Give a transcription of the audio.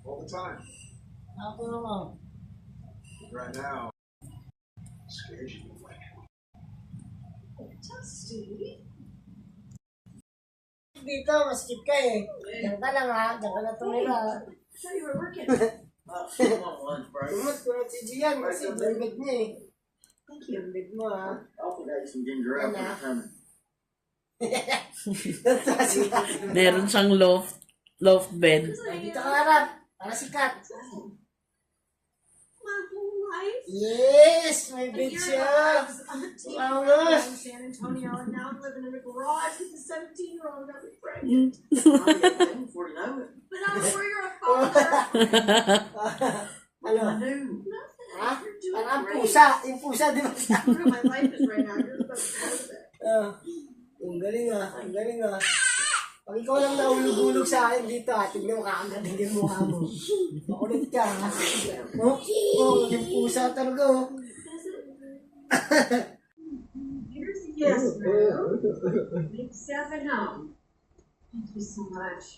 all the time. Ako naman. Right now, scares you away. Dito, maskip ka eh. Diyan ka lang ha. Diyan ka na tumira. So you were working. I'm on lunch break. Kumot si Gian kasi bed niya eh. Thank you. Bed mo ha. I also got you some ginger ale for the coming. Meron siyang loft bed. Dito ka harap. Para sikat. My whole life. Yes! May bed siya. Flowers. In San Antonio, and now I'm living in a garage with a 17-year-old got me pregnant. I'm 49. But I'm sure you're a father. What do I do? Nothing. Ha? You're doing Parang great. pusa. Yung pusa, di ba? Where my life is right now. You're supposed to know that. Ang galing ah. Ang galing ah. Pag ikaw lang nahulog-hulog sa akin dito ha, tignan mo kakagaling yung mukha mo. Makulit ka ha. Yung pusa talaga oh. Here's a yes, ma'am. Make 7 home. Thank you so much.